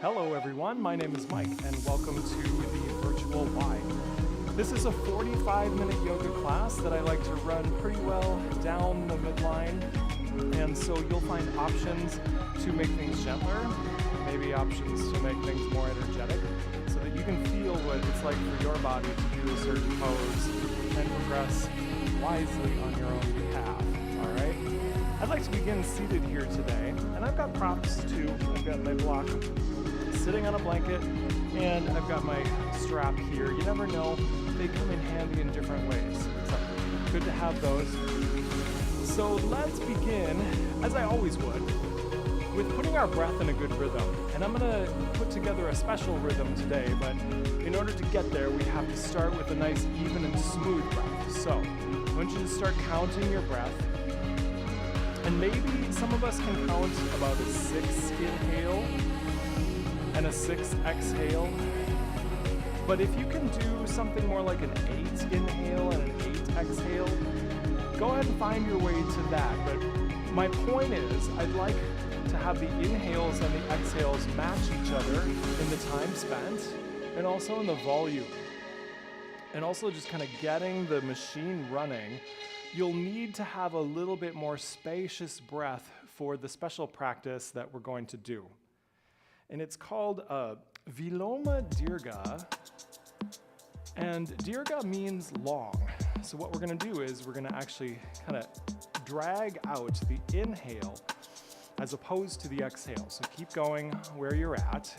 Hello everyone, my name is Mike and welcome to the Virtual Y. This is a 45-minute yoga class that I like to run pretty well down the midline, and so you'll find options to make things gentler, maybe options to make things more energetic, so that you can feel what it's like for your body to do a certain pose and progress wisely on your own behalf, all right? I'd like to begin seated here today, and I've got props too. I've got my block sitting on a blanket, and I've got my strap here. You never know, they come in handy in different ways. So, good to have those. So let's begin, as I always would, with putting our breath in a good rhythm. And I'm gonna put together a special rhythm today, but in order to get there, we have to start with a nice, even and smooth breath. So, I want you to start counting your breath. And maybe some of us can count about a 6 inhale and a 6 exhale. But if you can do something more like an 8 inhale and an 8 exhale, go ahead and find your way to that. But my point is, I'd like to have the inhales and the exhales match each other in the time spent and also in the volume. And also just kind of getting the machine running. You'll need to have a little bit more spacious breath for the special practice that we're going to do. And it's called Viloma Dirga, and Dirga means long. So what we're gonna do is we're gonna actually kind of drag out the inhale as opposed to the exhale. So keep going where you're at,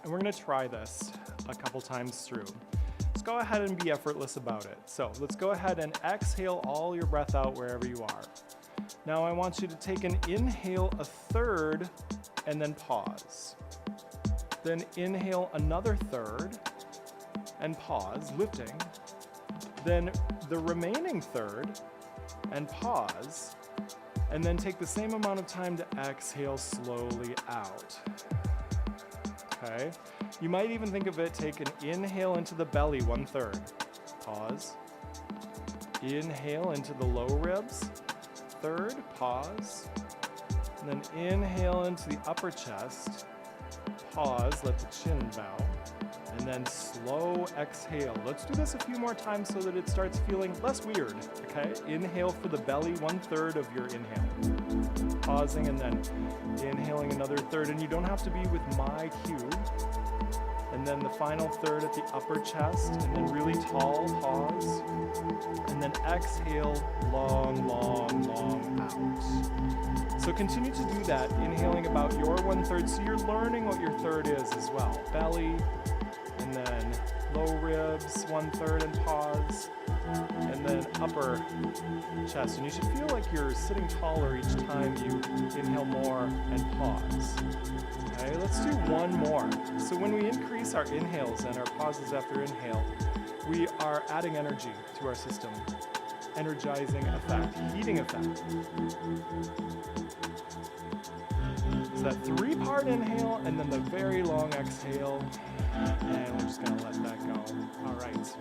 and we're gonna try this a couple times through. Let's go ahead and be effortless about it. So let's go ahead and exhale all your breath out wherever you are. Now I want you to take an inhale a third and then pause. Then inhale another third and pause, lifting. Then the remaining third and pause. And then take the same amount of time to exhale slowly out. Okay? You might even think of it, take an inhale into the belly, 1/3. Pause. Inhale into the low ribs, third, pause. And then inhale into the upper chest, pause, let the chin bow. And then slow exhale. Let's do this a few more times so that it starts feeling less weird, okay? Inhale for the belly, 1/3 of your inhale. Pausing and then inhaling another third, and you don't have to be with my cue. And then the final third at the upper chest, and then really tall, pause. And then exhale, long, long, long out. So continue to do that, inhaling about your 1/3, so you're learning what your third is as well. Belly, and then low ribs, 1/3 and pause. And then upper chest. And you should feel like you're sitting taller each time you inhale more and pause. Okay, let's do one more. So when we increase our inhales and our pauses after inhale, we are adding energy to our system. Energizing effect, heating effect. So that 3-part inhale and then the very long exhale. And we're just gonna let that go. All right,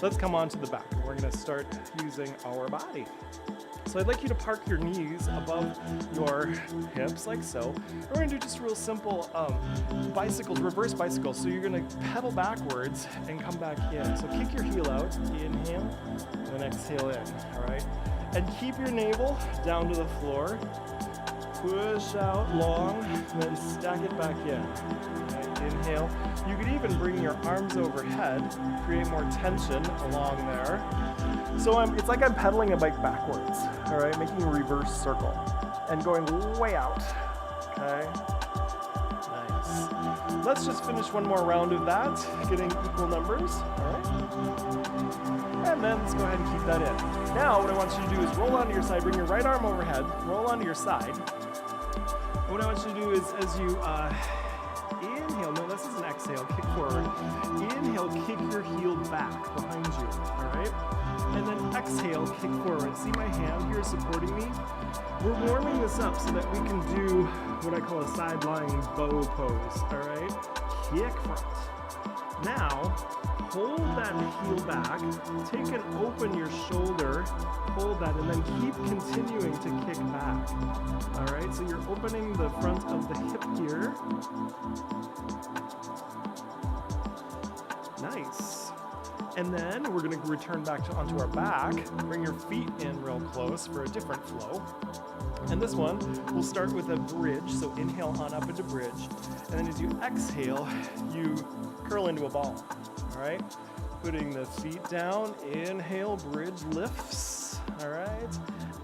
let's come on to the back. We're gonna start using our body. So I'd like you to park your knees above your hips like so. We're gonna do just real simple bicycles, reverse bicycles. So you're gonna pedal backwards and come back in. So kick your heel out, inhale, and then exhale in, all right? And keep your navel down to the floor. Push out long, and then stack it back in. Okay, inhale. You could even bring your arms overhead, create more tension along there. So it's like I'm pedaling a bike backwards, all right, making a reverse circle and going way out, okay? Nice. Let's just finish one more round of that, getting equal numbers, all right? And then let's go ahead and keep that in. Now what I want you to do is roll onto your side, bring your right arm overhead, roll onto your side. And what I want you to do is as you inhale, no, this is an exhale, kick forward. Inhale, kick your heel back behind you, all right? And then exhale, kick forward. See my hand here supporting me? We're warming this up so that we can do what I call a side lying bow pose, all right? Kick front. Now, hold that heel back, take and open your shoulder, hold that, and then keep continuing to kick back. All right, so you're opening the front of the hip here, And then we're gonna return back onto our back. Bring your feet in real close for a different flow. And this one, we'll start with a bridge. So inhale on up into bridge. And then as you exhale, you curl into a ball, all right? Putting the feet down, inhale, bridge lifts, all right?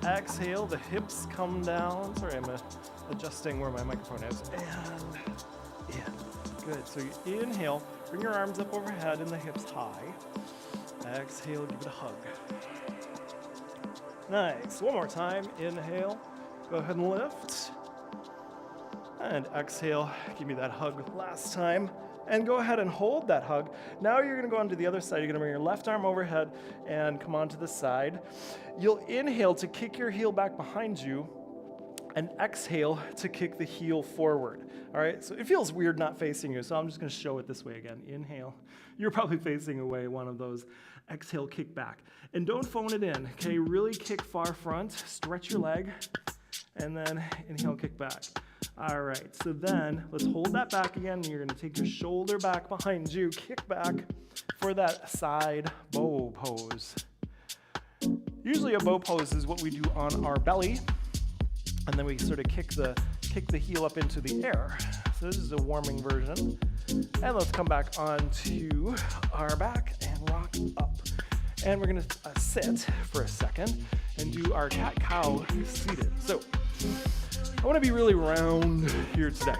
Exhale, the hips come down. Sorry, I'm adjusting where my microphone is. And in, good. So you inhale, bring your arms up overhead and the hips high. Exhale, give it a hug. Nice, one more time, inhale, go ahead and lift. And exhale, give me that hug last time. And go ahead and hold that hug. Now you're gonna go onto the other side. You're gonna bring your left arm overhead and come onto the side. You'll inhale to kick your heel back behind you and exhale to kick the heel forward. All right, so it feels weird not facing you, so I'm just gonna show it this way again. Inhale, you're probably facing away one of those. Exhale, kick back. And don't phone it in, okay? Really kick far front, stretch your leg, and then inhale, kick back. All right, so then let's hold that back again. You're gonna take your shoulder back behind you, kick back for that side bow pose. Usually a bow pose is what we do on our belly, and then we sort of kick the heel up into the air. So this is a warming version. And let's come back onto our back and rock up. And we're gonna sit for a second and do our cat-cow seated. So I wanna be really round here today.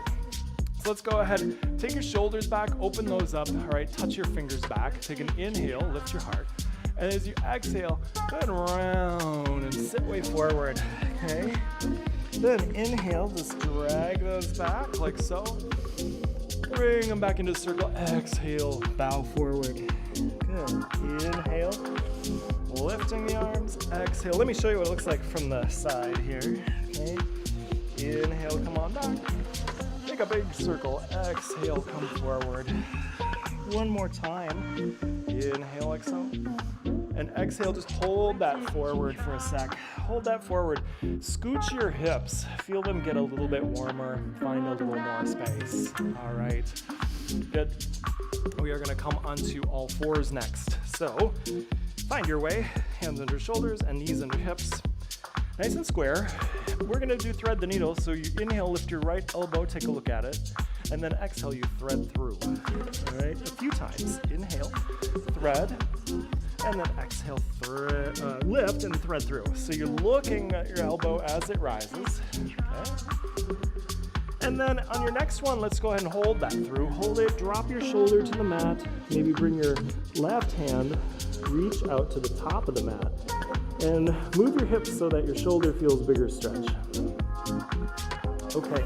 So let's go ahead, take your shoulders back, open those up, all right, touch your fingers back, take an inhale, lift your heart. And as you exhale, go ahead and round and sit way forward, okay? Then inhale, just drag those back like so. Bring them back into a circle, exhale, bow forward. Good, inhale, lifting the arms, exhale. Let me show you what it looks like from the side here, okay? Inhale, come on back. Make a big circle, exhale, come forward. One more time. Inhale like so. And exhale, just hold that forward for a sec. Hold that forward. Scooch your hips. Feel them get a little bit warmer. Find a little more space. All right. Good. We are gonna come onto all fours next. So find your way. Hands under shoulders and knees under hips. Nice and square. We're gonna do thread the needle. So you inhale, lift your right elbow, take a look at it. And then exhale, you thread through. All right, a few times. Inhale, thread, and then exhale, lift and thread through. So you're looking at your elbow as it rises. Okay. And then on your next one, let's go ahead and hold that through. Hold it, drop your shoulder to the mat. Maybe bring your left hand, reach out to the top of the mat. And move your hips so that your shoulder feels bigger stretch. Okay,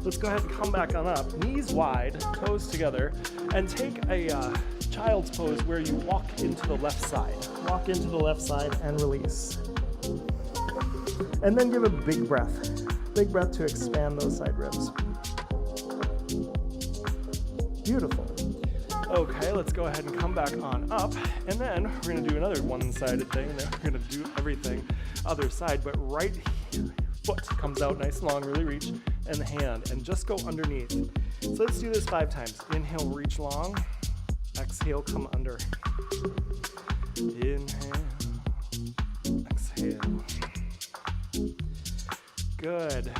let's go ahead and come back on up. Knees wide, toes together, and take a child's pose where you walk into the left side. Walk into the left side and release. And then give a big breath. Big breath to expand those side ribs. Beautiful. Okay, let's go ahead and come back on up, and then we're gonna do another one-sided thing, and then we're gonna do everything other side, but right foot comes out nice and long, really reach, and the hand, and just go underneath. So let's do this 5 times. Inhale, reach long. Exhale, come under. Inhale, exhale. Good.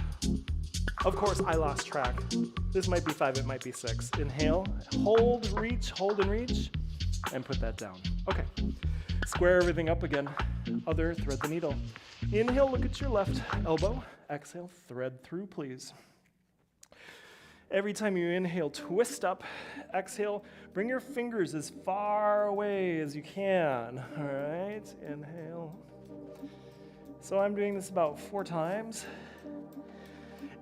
Of course, I lost track. This might be 5, it might be 6. Inhale, hold and reach, and put that down. Okay, square everything up again. Other, thread the needle. Inhale, look at your left elbow. Exhale, thread through, please. Every time you inhale, twist up. Exhale, bring your fingers as far away as you can. All right, inhale. So I'm doing this about 4 times.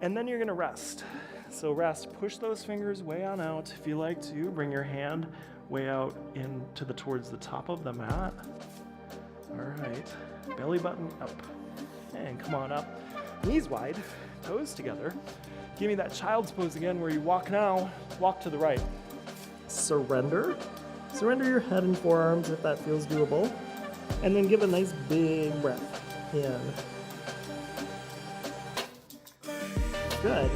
And then you're gonna rest. So rest, push those fingers way on out. If you like to, bring your hand way out towards the top of the mat. All right, belly button up. And come on up. Knees wide, toes together. Give me that child's pose again where you walk now, walk to the right. Surrender. Surrender your head and forearms if that feels doable. And then give a nice big breath in. Good.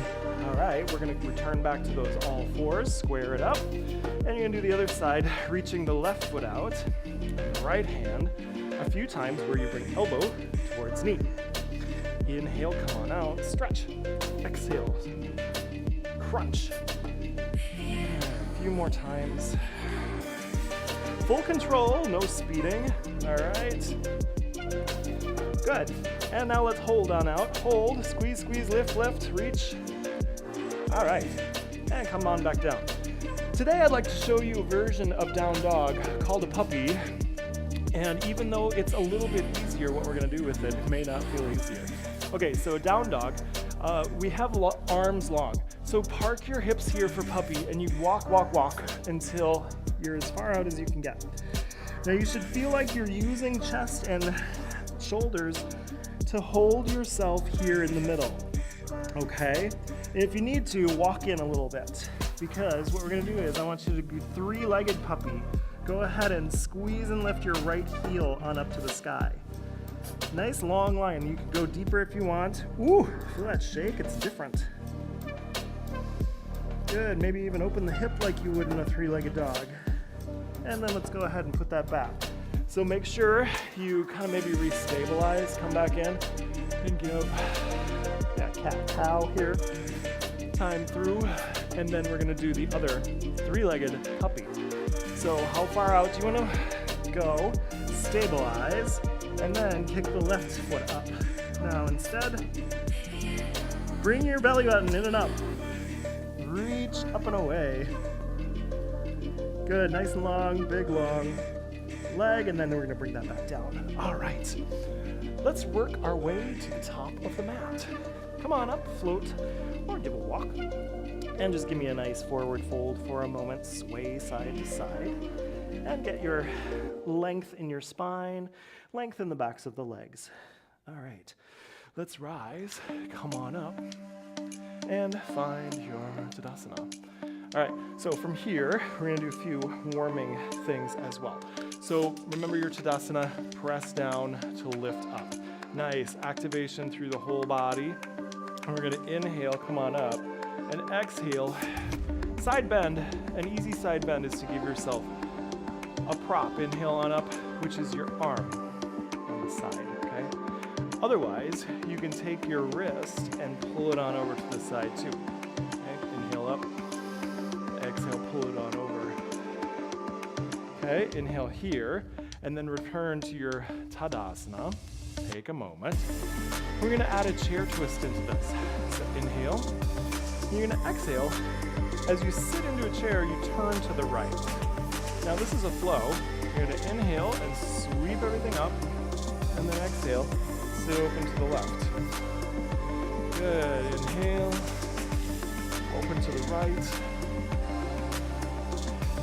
All right, we're gonna return back to those all fours, square it up, and you're gonna do the other side, reaching the left foot out, and the right hand, a few times where you bring elbow towards knee. Inhale, come on out, stretch. Exhale, crunch. A few more times. Full control, no speeding. All right. Good. And now let's hold on out. Hold, squeeze, squeeze, lift, lift, reach. All right. And come on back down. Today I'd like to show you a version of down dog called a puppy. And even though it's a little bit easier, what we're gonna do with it may not feel easier. Okay, so down dog, we have arms long. So park your hips here for puppy and you walk, walk, walk until you're as far out as you can get. Now you should feel like you're using chest and shoulders to hold yourself here in the middle, okay? And if you need to, walk in a little bit, because what we're gonna do is I want you to do three-legged puppy. Go ahead and squeeze and lift your right heel on up to the sky. Nice long line. You can go deeper if you want. Ooh, feel that shake? It's different. Good, maybe even open the hip like you would in a three-legged dog. And then let's go ahead and put that back. So make sure you kind of maybe restabilize, come back in, and give that cat-cow here time through. And then we're gonna do the other three-legged puppy. So how far out do you wanna go? Stabilize, and then kick the left foot up. Now instead, bring your belly button in and up. Reach up and away. Good, nice and long, big long leg, and then we're gonna bring that back down. All right, let's work our way to the top of the mat. Come on up, float, or give a walk. And just give me a nice forward fold for a moment, sway side to side, and get your length in your spine, length in the backs of the legs. All right, let's rise, come on up, and find your Tadasana. All right, so from here, we're gonna do a few warming things as well. So remember your Tadasana, press down to lift up. Nice, activation through the whole body. And we're gonna inhale, come on up, and exhale, side bend. An easy side bend is to give yourself a prop. Inhale on up, which is your arm on the side, okay? Otherwise, you can take your wrist and pull it on over to the side too. Okay, inhale up, exhale, pull it on over. Okay, inhale here, and then return to your Tadasana. Take a moment. We're gonna add a chair twist into this. So inhale, you're gonna exhale. As you sit into a chair, you turn to the right. Now this is a flow. You're gonna inhale and sweep everything up, and then exhale, sit open to the left. Good, inhale, open to the right.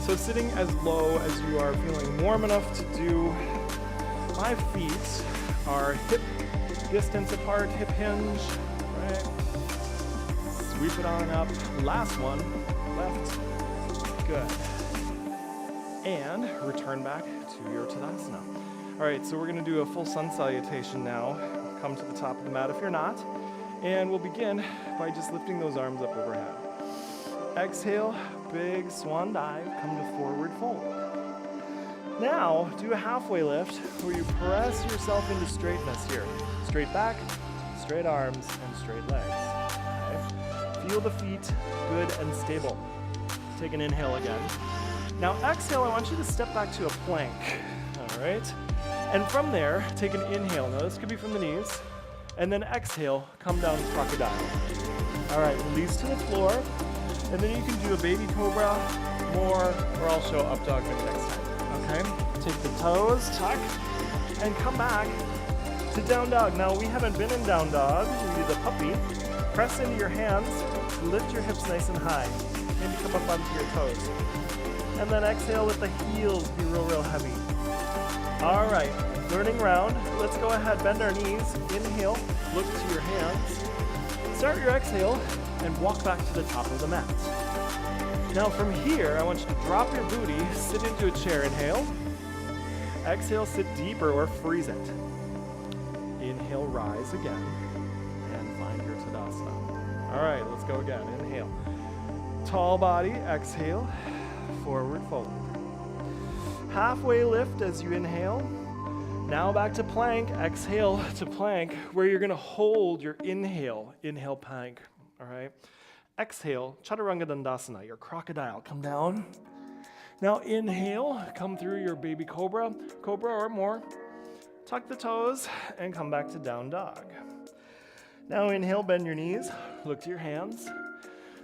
So sitting as low as you are feeling warm enough to do. My feet are hip distance apart, hip hinge, right? Sweep it on up. Last one, left. Good. And return back to your Tadasana. All right, so we're gonna do a full sun salutation now. Come to the top of the mat if you're not. And we'll begin by just lifting those arms up overhead. Exhale, big swan dive, come to forward fold. Now, do a halfway lift where you press yourself into straightness here. Straight back, straight arms, and straight legs. Okay. Feel the feet good and stable. Take an inhale again. Now exhale, I want you to step back to a plank. All right. And from there, take an inhale. Now this could be from the knees. And then exhale, come down crocodile. All right, release to the floor. And then you can do a baby cobra, more, or I'll show up dog maybe next time. Okay, take the toes, tuck, and come back to down dog. Now we haven't been in down dog. We do the puppy. Press into your hands, lift your hips nice and high. Maybe come up onto your toes. And then exhale, let the heels be real, real heavy. All right, learning round. Let's go ahead, bend our knees. Inhale, look to your hands. Start your exhale and walk back to the top of the mat. Now from here, I want you to drop your booty, sit into a chair, inhale. Exhale, sit deeper or freeze it. Inhale, rise again, and find your Tadasana. All right, let's go again. Inhale. Tall body, exhale, forward fold. Halfway lift as you inhale. Now back to plank, exhale to plank, where you're gonna hold your inhale, inhale plank, all right? Exhale, Chaturanga Dandasana, your crocodile, come down. Now inhale, come through your baby cobra or more. Tuck the toes and come back to down dog. Now inhale, bend your knees, look to your hands.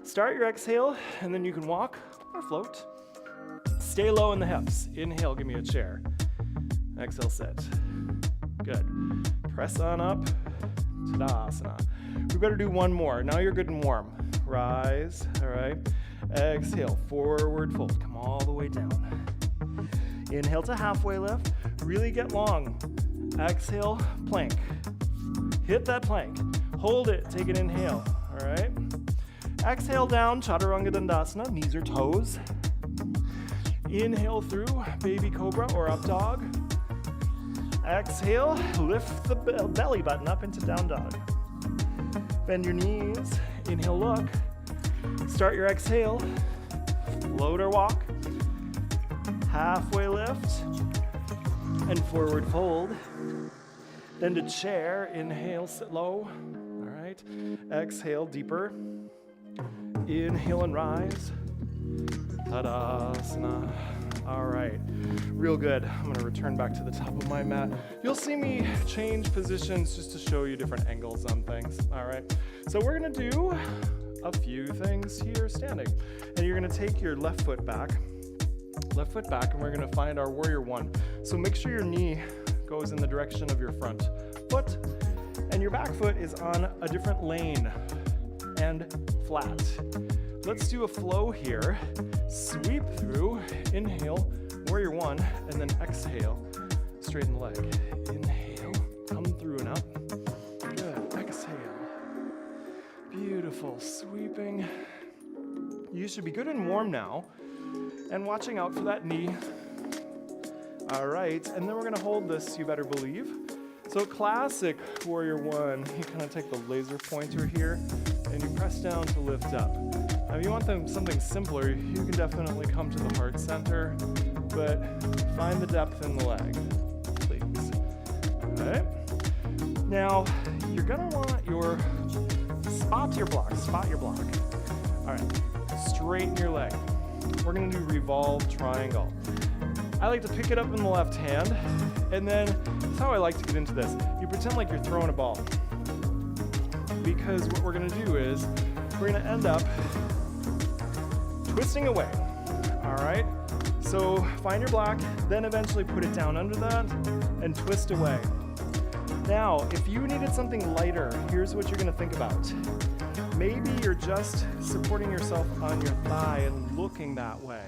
Start your exhale, and then you can walk or float. Stay low in the hips. Inhale, give me a chair. Exhale, sit. Good. Press on up, Tadasana. We better do one more. Now you're good and warm. Rise, all right. Exhale, forward fold. Come all the way down. Inhale to halfway lift. Really get long. Exhale, plank. Hit that plank. Hold it, take an inhale, all right? Exhale down, Chaturanga Dandasana, knees or toes. Inhale through, baby cobra or up dog. Exhale, lift the belly button up into down dog. Bend your knees, inhale, look. Start your exhale, float or walk. Halfway lift and forward fold. Then to chair, inhale, sit low. All right, exhale, deeper. Inhale and rise. Tadasana. All right, real good. I'm gonna return back to the top of my mat. You'll see me change positions just to show you different angles on things. All right, so we're gonna do a few things here standing. And you're gonna take your left foot back, and we're gonna find our warrior one. So make sure your knee goes in the direction of your front foot, and your back foot is on a different lane and flat. Let's do a flow here. Sweep through, inhale, warrior one, and then exhale, straighten the leg. Inhale, come through and up. Good, exhale. Beautiful, sweeping. You should be good and warm now, and watching out for that knee. All right, and then we're gonna hold this, you better believe. So classic warrior one, you kind of take the laser pointer here, and you press down to lift up. Now, if you want something simpler, you can definitely come to the heart center, but find the depth in the leg, please. All right. Now, you're gonna want your spot your block. All right, straighten your leg. We're gonna do revolve triangle. I like to pick it up in the left hand, and then that's how I like to get into this. You pretend like you're throwing a ball, because what we're gonna do is we're gonna end up twisting away, all right? So find your block, then eventually put it down under that and twist away. Now, if you needed something lighter, here's what you're gonna think about. Maybe you're just supporting yourself on your thigh and looking that way.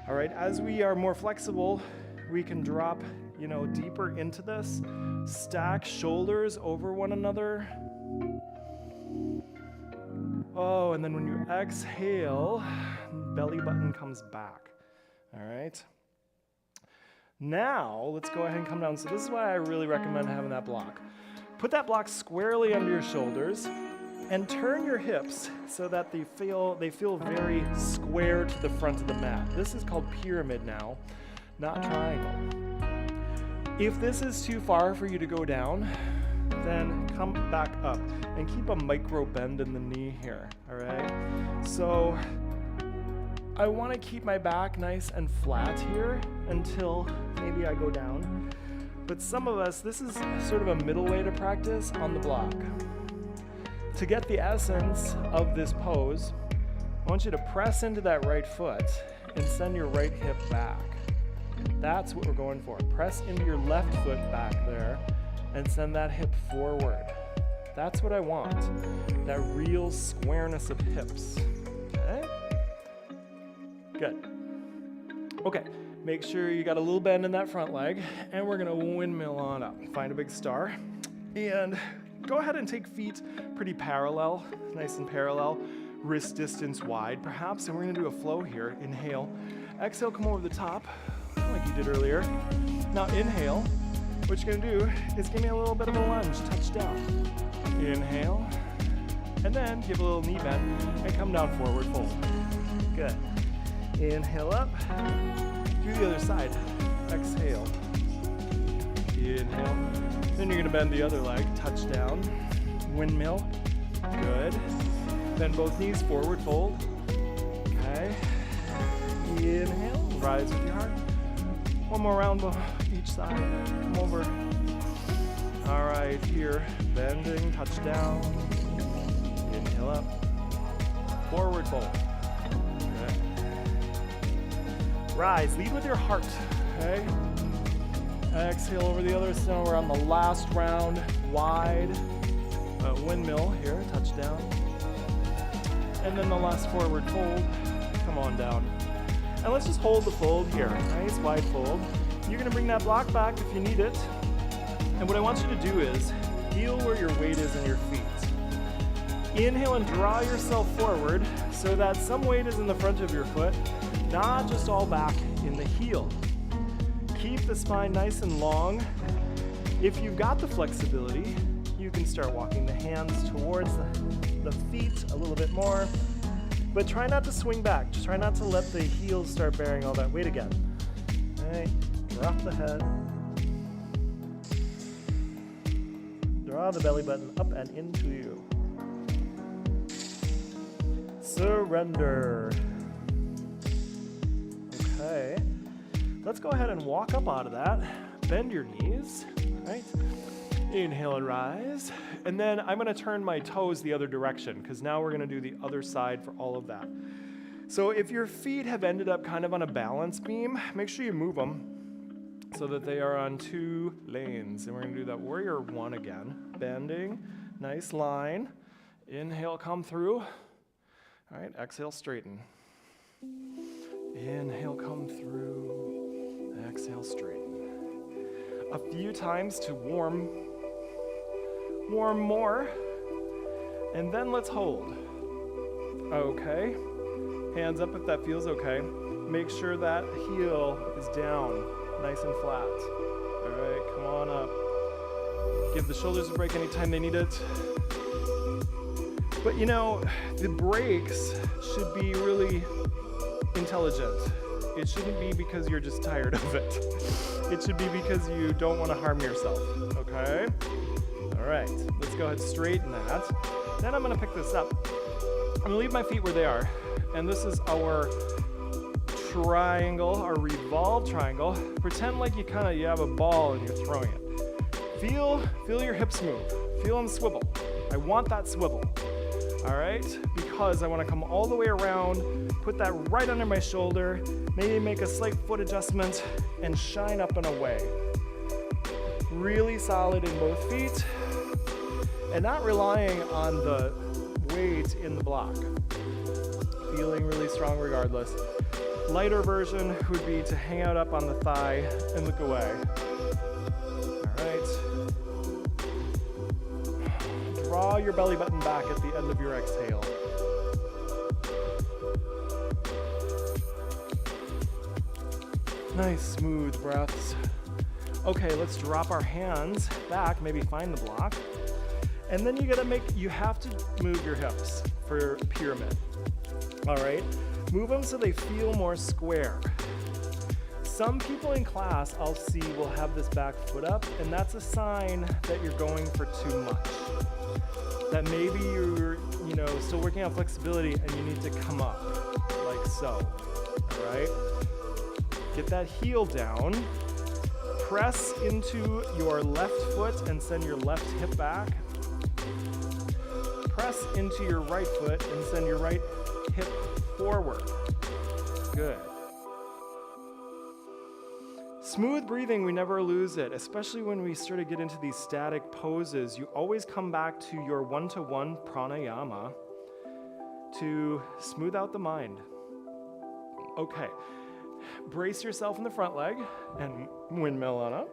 All right, as we are more flexible, we can drop, deeper into this, stack shoulders over one another. Oh, and then when you exhale, belly button comes back, all right? Now, let's go ahead and come down. So this is why I really recommend having that block. Put that block squarely under your shoulders and turn your hips so that they feel very square to the front of the mat. This is called pyramid now, not triangle. If this is too far for you to go down, then come back up and keep a micro bend in the knee here, all right? So I want to keep my back nice and flat here until maybe I go down. But some of us, this is sort of a middle way to practice on the block. To get the essence of this pose, I want you to press into that right foot and send your right hip back. That's what we're going for. Press into your left foot back there and send that hip forward. That's what I want, that real squareness of hips, okay? Good. Okay, make sure you got a little bend in that front leg, and we're gonna windmill on up. Find a big star, and go ahead and take feet pretty parallel, nice and parallel, wrist distance wide perhaps, and we're gonna do a flow here. Inhale, exhale, come over the top, like you did earlier. Now inhale, what you're gonna do is give me a little bit of a lunge, touch down. Inhale, And then give a little knee bend and come down forward fold. Good. Inhale up. Do the other side. Exhale. Inhale. Then you're gonna bend the other leg, touch down. Windmill. Good. Bend both knees, forward fold. Okay. Inhale, rise with your heart. One more round each side. Come over. All right, here, bending, touch down. Inhale up. Forward fold. Okay. Rise, lead with your heart. Okay. Exhale over the other side. We're on the last round. Wide. Windmill here, touch down. And then the last forward fold. Come on down. And let's just hold the fold here. Nice wide fold. You're gonna bring that block back if you need it. And what I want you to do is feel where your weight is in your feet. Inhale and draw yourself forward so that some weight is in the front of your foot, not just all back in the heel. Keep the spine nice and long. If you've got the flexibility, you can start walking the hands towards the feet a little bit more, but try not to swing back. Just try not to let the heels start bearing all that weight again. All right, drop the head. Draw the belly button up and into you. Surrender. Okay, let's go ahead and walk up out of that. Bend your knees, right? Inhale and rise. And then I'm gonna turn my toes the other direction because now we're gonna do the other side for all of that. So if your feet have ended up kind of on a balance beam, make sure you move them so that they are on 2 lanes. And we're gonna do that warrior 1 again. Bending, nice line. Inhale, come through. All right, exhale, straighten. Inhale, come through. Exhale, straighten. A few times to warm more, and then let's hold. Okay, hands up if that feels okay. Make sure that heel is down, nice and flat. All right, come on up. Give the shoulders a break anytime they need it. But you know, the breaks should be really intelligent. It shouldn't be because you're just tired of it. It should be because you don't want to harm yourself, okay? All right, let's go ahead and straighten that. Then I'm gonna pick this up. I'm gonna leave my feet where they are. And this is our triangle, our revolved triangle. Pretend like you have a ball and you're throwing it. Feel your hips move. Feel them swivel. I want that swivel, all right? Because I wanna come all the way around, put that right under my shoulder, maybe make a slight foot adjustment, and shine up and away. Really solid in both feet, and not relying on the weight in the block. Feeling really strong regardless. Lighter version would be to hang out up on the thigh and look away. All right. Draw your belly button back at the end of your exhale. Nice, smooth breaths. Okay, let's drop our hands back, maybe find the block. And then you have to move your hips for pyramid. All right, move them so they feel more square. Some people in class I'll see will have this back foot up, and that's a sign that you're going for too much. That maybe you're, still working on flexibility and you need to come up, like so, all right? Get that heel down. Press into your left foot and send your left hip back. Press into your right foot and send your right hip forward. Good. Smooth breathing, we never lose it, especially when we start to get into these static poses. You always come back to your one-to-one pranayama to smooth out the mind. Okay, brace yourself in the front leg and windmill on up.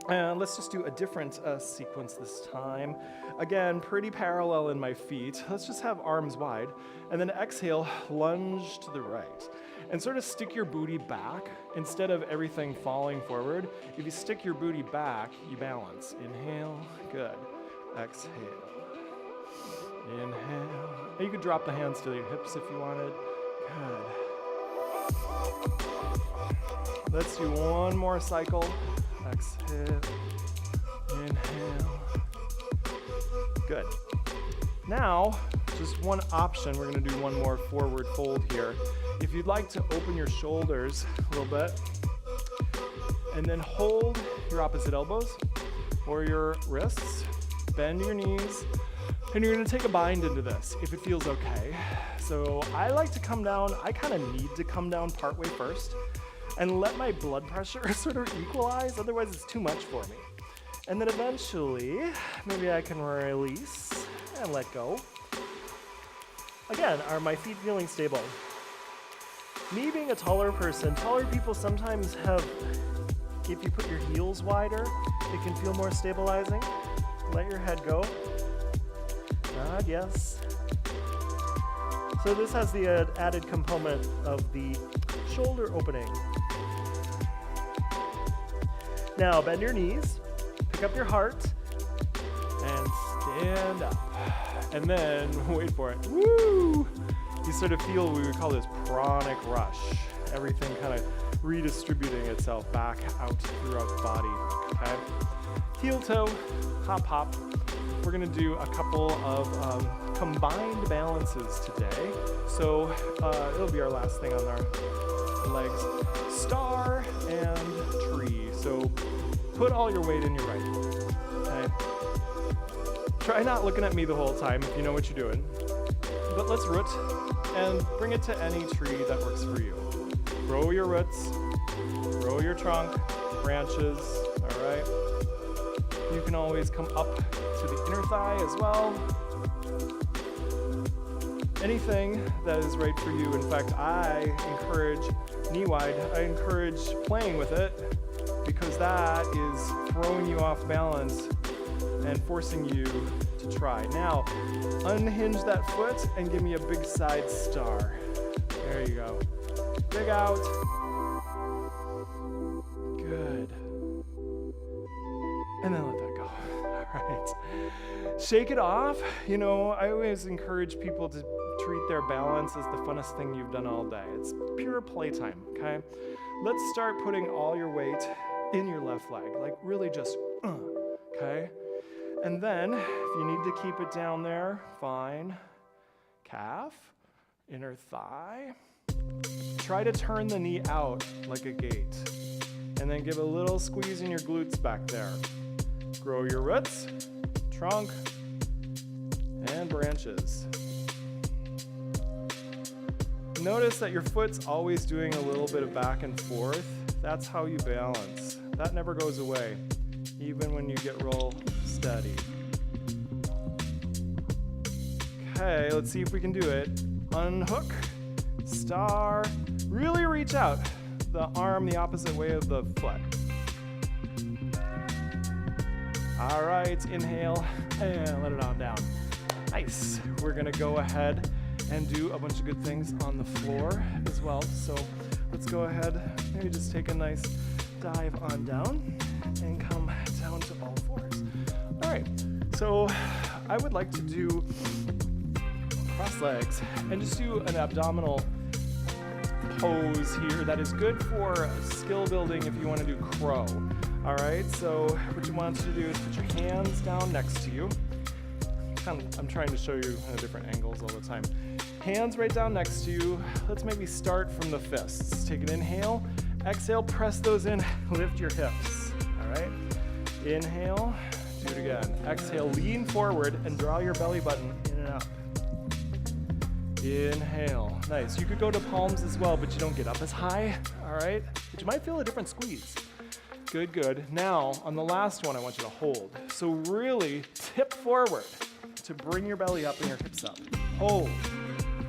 And let's just do a different sequence this time. Again, pretty parallel in my feet. Let's just have arms wide. And then exhale, lunge to the right. And sort of stick your booty back instead of everything falling forward. If you stick your booty back, you balance. Inhale, good. Exhale. Inhale. And you could drop the hands to your hips if you wanted. Good. Let's do one more cycle. Exhale. Inhale. Good. Now, just one option. We're going to do one more forward fold here. If you'd like to open your shoulders a little bit, and then hold your opposite elbows or your wrists, bend your knees, and you're going to take a bind into this if it feels okay. So I like to come down, I kind of need to come down partway first and let my blood pressure sort of equalize, otherwise it's too much for me. And then eventually, maybe I can release and let go. Again, are my feet feeling stable? Me being a taller person, taller people sometimes have, if you put your heels wider, it can feel more stabilizing. Let your head go. Yes. So this has the added component of the shoulder opening. Now bend your knees, pick up your heart, and stand up. And then, wait for it, woo! You sort of feel what we would call this pranic rush. Everything kind of redistributing itself back out throughout the body, okay? Heel toe, hop hop. We're gonna do a couple of combined balances today. So it'll be our last thing on our legs. Star and tree. So put all your weight in your right, okay? Try not looking at me the whole time if you know what you're doing. But let's root and bring it to any tree that works for you. Grow your roots, grow your trunk, branches, all right? You can always come up to the inner thigh as well. Anything that is right for you. In fact, I encourage knee wide. I encourage playing with it because that is throwing you off balance and forcing you to try. Now, unhinge that foot and give me a big side star. There you go. Big out. Good. And then let that go. All right. Shake it off. You know, I always encourage people to treat their balance as the funnest thing you've done all day. It's pure playtime, okay? Let's start putting all your weight in your left leg, like really just, okay? And then, if you need to keep it down there, fine. Calf, inner thigh. Try to turn the knee out like a gate. And then give a little squeeze in your glutes back there. Grow your roots, trunk, and branches. Notice that your foot's always doing a little bit of back and forth. That's how you balance. That never goes away, even when you get real steady. Okay, let's see if we can do it. Unhook, star, really reach out. The arm the opposite way of the foot. All right, inhale, and let it on down. Nice. We're gonna go ahead and do a bunch of good things on the floor as well. So let's go ahead, maybe just take a nice dive on down and come down to all fours. All right, so I would like to do cross legs and just do an abdominal pose here that is good for skill building if you want to do crow. All right, so what you want to do is put your hands down next to you. I'm trying to show you different angles all the time. Hands right down next to you. Let's maybe start from the fists. Take an inhale, exhale, press those in, lift your hips. All right, inhale, do it again. Exhale, lean forward and draw your belly button in and up. Inhale, nice. You could go to palms as well, but you don't get up as high, all right? But you might feel a different squeeze. Good, good. Now, on the last one, I want you to hold. So really tip forward to bring your belly up and your hips up. Hold,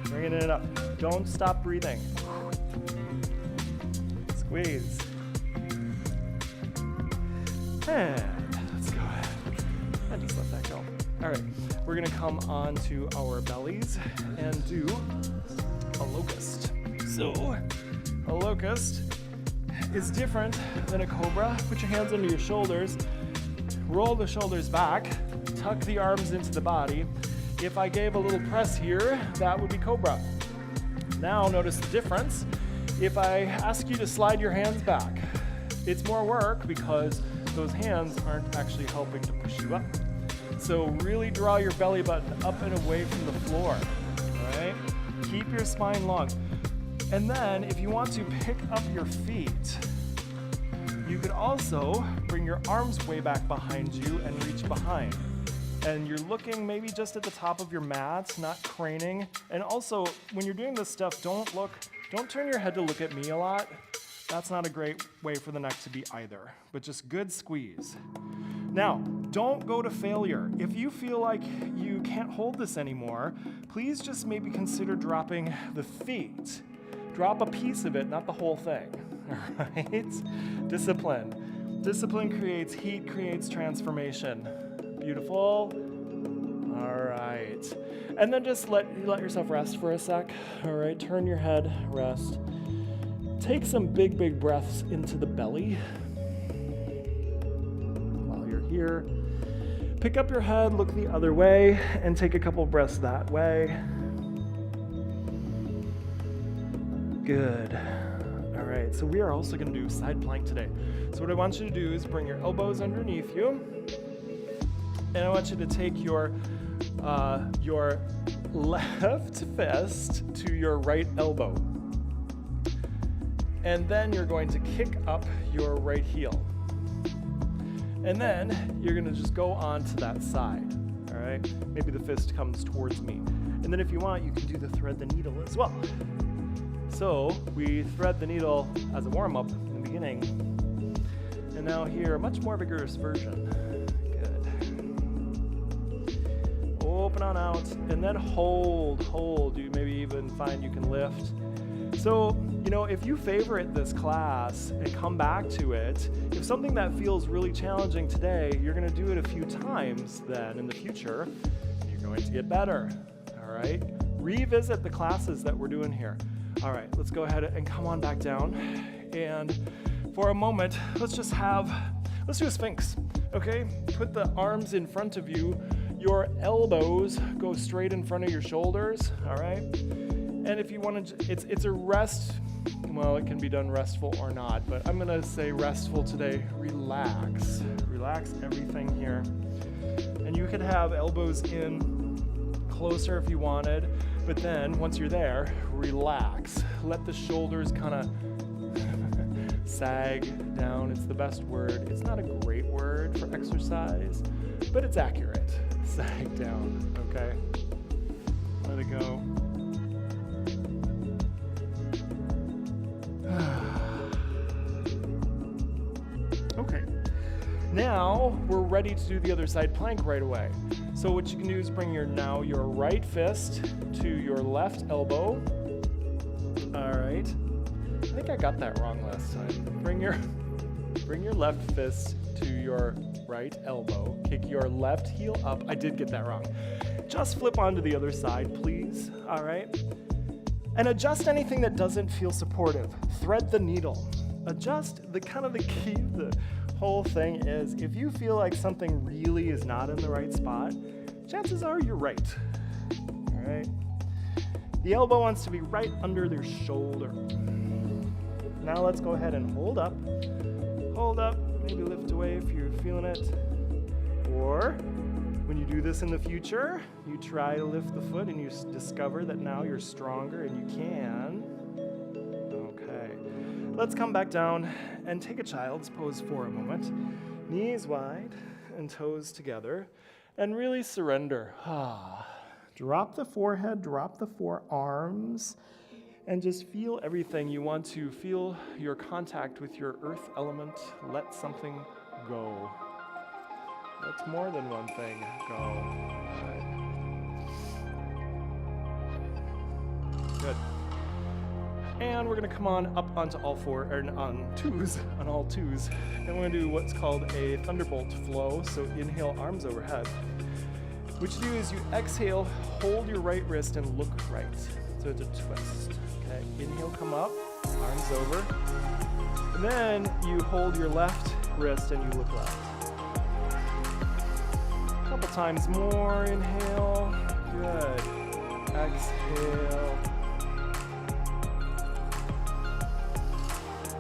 bringing it up. Don't stop breathing. Squeeze. And let's go ahead and just let that go. All right, we're gonna come onto our bellies and do a locust. So, a locust is different than a cobra. Put your hands under your shoulders, roll the shoulders back, tuck the arms into the body, If I gave a little press here, that would be cobra. Now notice the difference. If I ask you to slide your hands back, it's more work because those hands aren't actually helping to push you up. So really draw your belly button up and away from the floor, all right? Keep your spine long. And then if you want to pick up your feet, you could also bring your arms way back behind you and reach behind. And you're looking maybe just at the top of your mat, not craning. And also, when you're doing this stuff, don't turn your head to look at me a lot. That's not a great way for the neck to be either, but just good squeeze. Now, don't go to failure. If you feel like you can't hold this anymore, please just maybe consider dropping the feet. Drop a piece of it, not the whole thing, all right? Discipline. Discipline creates heat, creates transformation. Beautiful. All right. And then just let yourself rest for a sec. All right, turn your head, rest. Take some big, big breaths into the belly while you're here. Pick up your head, look the other way, and take a couple breaths that way. Good. All right, so we are also going to do side plank today. So what I want you to do is bring your elbows underneath you, and I want you to take your left fist to your right elbow. And then you're going to kick up your right heel. And then you're gonna just go on to that side, all right? Maybe the fist comes towards me. And then if you want, you can do the thread the needle as well. So we thread the needle as a warm-up in the beginning. And now here, a much more vigorous version. Good. Open on out, and then hold. You maybe even find you can lift. So, you know, if you favorite this class and come back to it, if something that feels really challenging today, you're going to do it a few times then in the future, and you're going to get better, all right? Revisit the classes that we're doing here. All right, let's go ahead and come on back down. And for a moment, let's do a Sphinx, okay? Put the arms in front of you. Your elbows go straight in front of your shoulders, all right? And if you want to, it's a rest, well, it can be done restful or not, but I'm going to say restful today. Relax. Relax everything here. And you could have elbows in closer if you wanted, but then once you're there, relax. Let the shoulders kind of sag down. It's the best word. It's not a great word for exercise, but it's accurate. Sag down, okay? Let it go. Okay, now we're ready to do the other side plank right away. So what you can do is bring your right fist to your left elbow. All right, I think I got that wrong last time. Bring your left fist to your right elbow. Kick your left heel up. I did get that wrong. Just flip onto the other side, please. All right. And adjust anything that doesn't feel supportive. Thread the needle. Adjust the key of the whole thing is if you feel like something really is not in the right spot, chances are you're right. All right. The elbow wants to be right under their shoulder. Now let's go ahead and hold up. Hold up, maybe lift away if you're feeling it. Or when you do this in the future, you try to lift the foot and you discover that now you're stronger and you can. Okay, let's come back down and take a child's pose for a moment. Knees wide and toes together and really surrender. Drop the forehead, drop the forearms, and just feel everything. You want to feel your contact with your earth element. Let something go. Let more than one thing go. All right. Good. And we're gonna come on up onto all twos, and we're gonna do what's called a thunderbolt flow. So inhale, arms overhead. What you do is you exhale, hold your right wrist and look right. So it's a twist. Okay, inhale, come up, arms over. And then you hold your left wrist and you look left. A couple times more, inhale, Good. Exhale.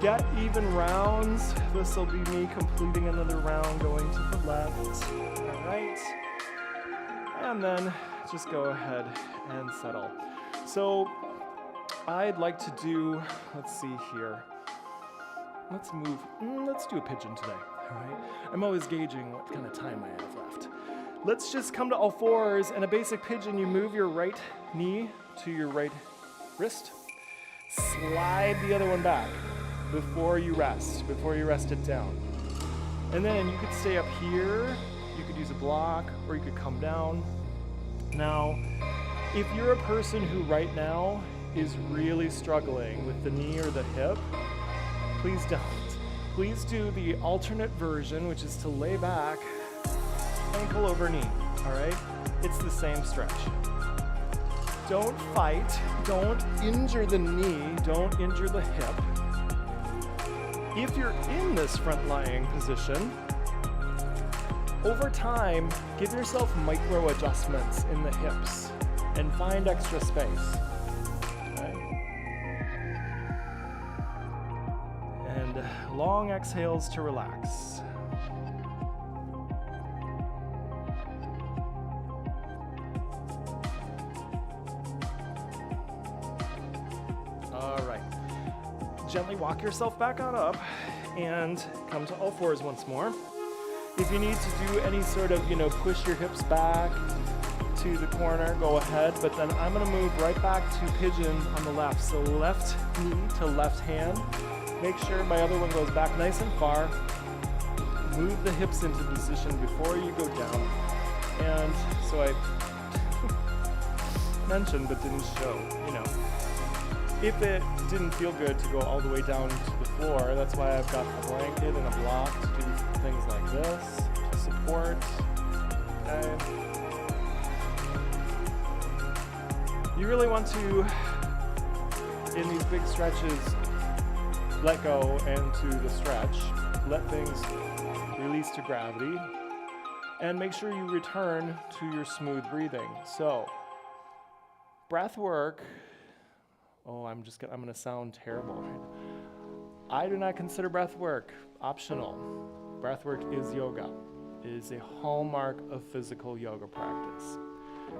Get even rounds. This will be me completing another round going to the left. All right. And then just go ahead and settle. So I'd like to do, let's see here. Let's do a pigeon today, all right? I'm always gauging what kind of time I have left. Let's just come to all fours, and a basic pigeon, you move your right knee to your right wrist. Slide the other one back before you rest it down. And then you could stay up here, you could use a block, or you could come down. Now, if you're a person who right now is really struggling with the knee or the hip, please don't. Please do the alternate version, which is to lay back, ankle over knee, all right? It's the same stretch. Don't fight, don't injure the knee, don't injure the hip. If you're in this front lying position, over time, give yourself micro adjustments in the hips and find extra space. Long exhales to relax. All right. Gently walk yourself back on up and come to all fours once more. If you need to do any sort of, push your hips back to the corner, go ahead. But then I'm going to move right back to pigeon on the left. So left knee to left hand. Make sure my other one goes back nice and far. Move the hips into position before you go down. And so I mentioned but didn't show, If it didn't feel good to go all the way down to the floor, that's why I've got a blanket and a block to do things like this, to support. Okay. You really want to, in these big stretches, let go and to the stretch, let things release to gravity, and make sure you return to your smooth breathing. So, breath work, I'm gonna sound terrible. I do not consider breath work optional. Breath work is yoga. It is a hallmark of physical yoga practice.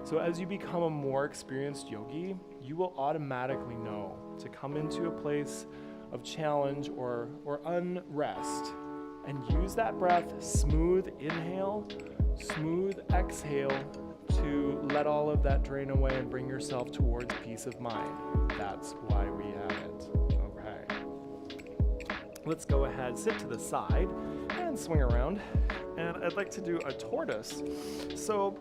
So as you become a more experienced yogi, you will automatically know to come into a place of challenge or unrest and use that breath, smooth inhale, smooth exhale, to let all of that drain away and bring yourself towards peace of mind. That's why we have it. Okay. Let's go ahead, sit to the side and swing around. And I'd like to do a tortoise. So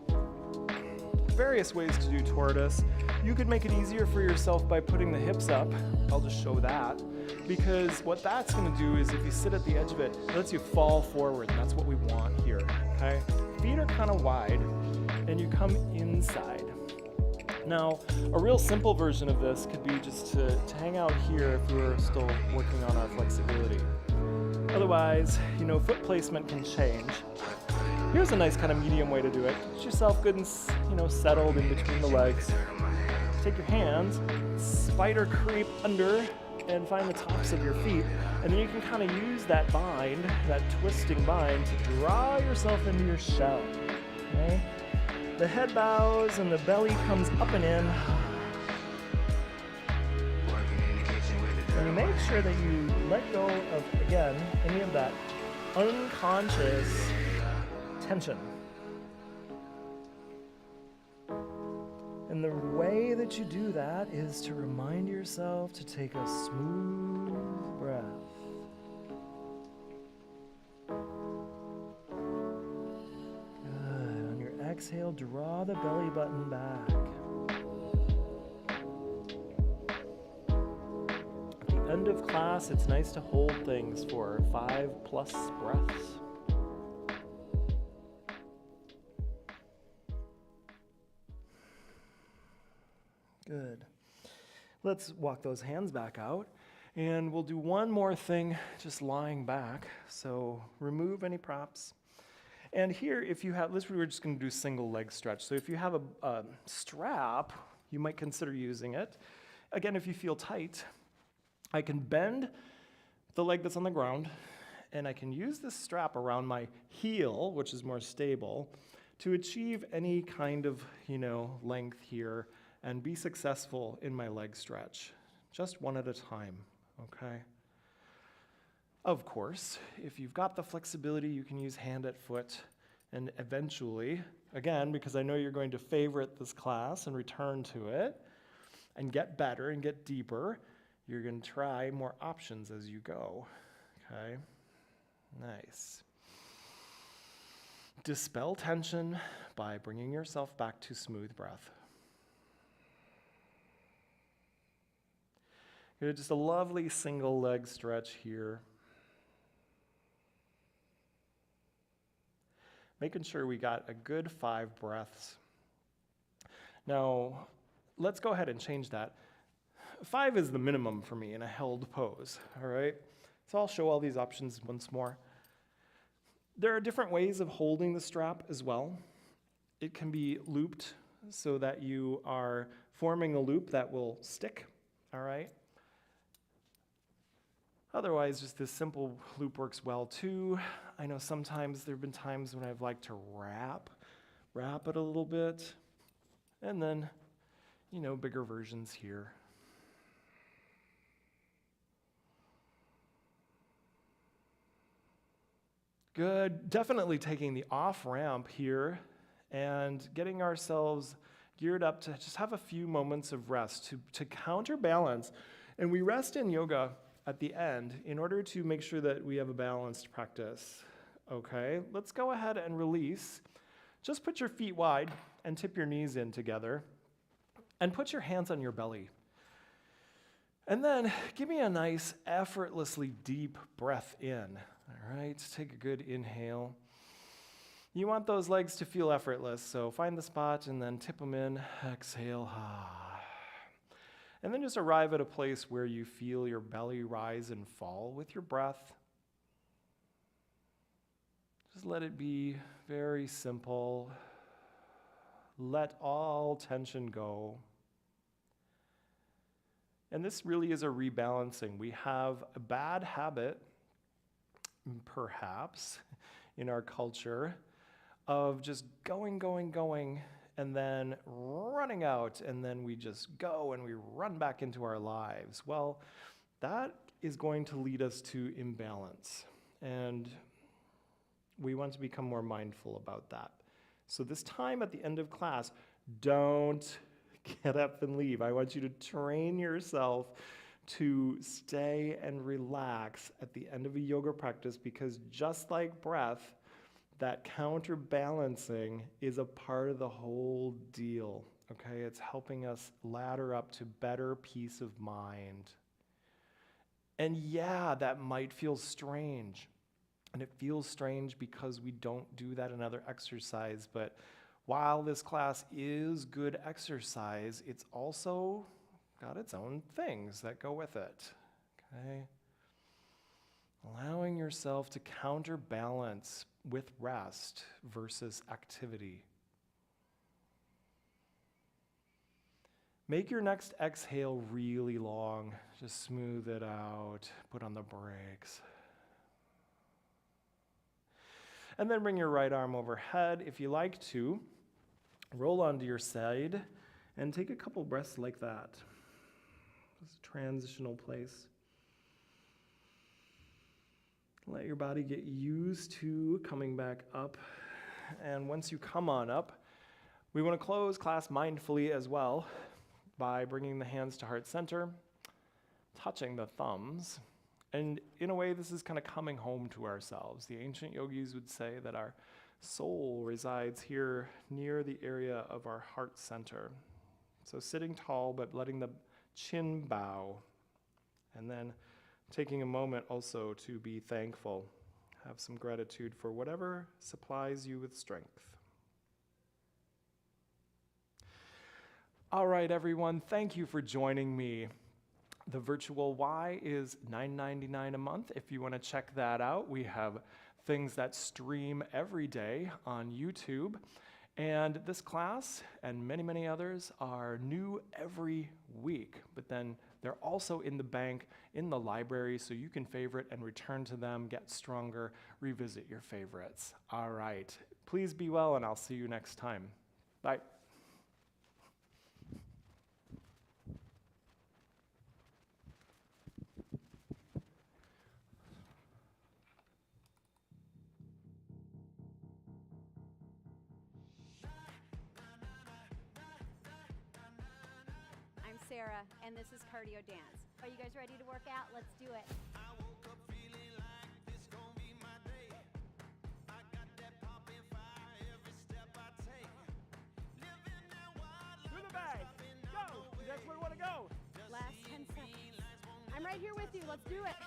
various ways to do tortoise. You could make it easier for yourself by putting the hips up. I'll just show that. Because what that's going to do is if you sit at the edge of it, it lets you fall forward, and that's what we want here, okay? Feet are kind of wide, and you come inside. Now, a real simple version of this could be just to hang out here if we're still working on our flexibility. Otherwise, foot placement can change. Here's a nice kind of medium way to do it. Get yourself good and settled in between the legs. Take your hands, spider creep under, and find the tops of your feet, and then you can kind of use that bind, that twisting bind, to draw yourself into your shell. Okay? The head bows and the belly comes up and in. And make sure that you let go of, again, any of that unconscious tension. And the way that you do that is to remind yourself to take a smooth breath. Good. On your exhale, draw the belly button back. At the end of class, it's nice to hold things for 5+ breaths. Good. Let's walk those hands back out, and we'll do one more thing just lying back. So remove any props. And here, if you have, we're just going to do single leg stretch. So if you have a strap, you might consider using it. Again, if you feel tight, I can bend the leg that's on the ground, and I can use this strap around my heel, which is more stable, to achieve any kind of, length here and be successful in my leg stretch, just one at a time, okay? Of course, if you've got the flexibility, you can use hand at foot, and eventually, again, because I know you're going to favorite this class and return to it and get better and get deeper, you're going to try more options as you go, okay? Nice. Dispel tension by bringing yourself back to smooth breath. Just a lovely single leg stretch here. Making sure we got a good 5 breaths. Now, let's go ahead and change that. 5 is the minimum for me in a held pose, all right? So I'll show all these options once more. There are different ways of holding the strap as well. It can be looped so that you are forming a loop that will stick, all right? Otherwise, just this simple loop works well too. I know sometimes there have been times when I've liked to wrap it a little bit, and then, bigger versions here. Good. Definitely taking the off ramp here and getting ourselves geared up to just have a few moments of rest to counterbalance. And we rest in yoga at the end in order to make sure that we have a balanced practice. Okay, let's go ahead and release. Just put your feet wide and tip your knees in together and put your hands on your belly. And then give me a nice, effortlessly deep breath in. All right, take a good inhale. You want those legs to feel effortless, so find the spot and then tip them in. Exhale. And then just arrive at a place where you feel your belly rise and fall with your breath. Just let it be very simple. Let all tension go. And this really is a rebalancing. We have a bad habit, perhaps, in our culture of just going, and then running out, and then we just go and we run back into our lives. Well, that is going to lead us to imbalance, and we want to become more mindful about that. So this time at the end of class, don't get up and leave. I want you to train yourself to stay and relax at the end of a yoga practice, because just like breath, that counterbalancing is a part of the whole deal, okay? It's helping us ladder up to better peace of mind. And yeah, that might feel strange. And it feels strange because we don't do that in other exercise, but while this class is good exercise, it's also got its own things that go with it, okay? Allowing yourself to counterbalance with rest versus activity. Make your next exhale really long. Just smooth it out. Put on the brakes. And then bring your right arm overhead. If you like to, roll onto your side and take a couple breaths like that. Just a transitional place. Let your body get used to coming back up. And once you come on up, we want to close class mindfully as well by bringing the hands to heart center, touching the thumbs. And in a way, this is kind of coming home to ourselves. The ancient yogis would say that our soul resides here near the area of our heart center. So sitting tall, but letting the chin bow. And then taking a moment also to be thankful, have some gratitude for whatever supplies you with strength. All right, everyone, thank you for joining me. The virtual Y is $9.99 a month. If you want to check that out, we have things that stream every day on YouTube. And this class and many, many others are new every week, but then they're also in the bank in the library, so you can favorite and return to them, get stronger, revisit your favorites. All right, please be well, and I'll see you next time. Bye. I'm Sarah, and this is cardio dance. Are you guys ready to work out? Let's do it. I woke up feeling like this gon' be my day. I got that poppin' fire every step I take. Living that wild life. To the bag. Go. That's where we want to go. Last 10 seconds. I'm right here with you. Let's do it.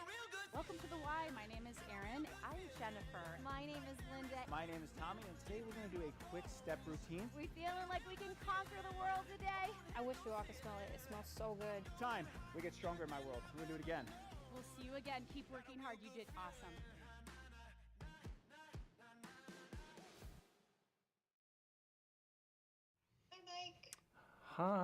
Welcome to the Y. My name is Erin. I'm Jennifer. My name is Linda. My name is Tommy, and today we're going to do a quick step routine. We feeling like we can conquer the world today? I wish you all could smell it. It smells so good. Time. We get stronger in my world. We're going to do it again. We'll see you again. Keep working hard. You did awesome. Hi.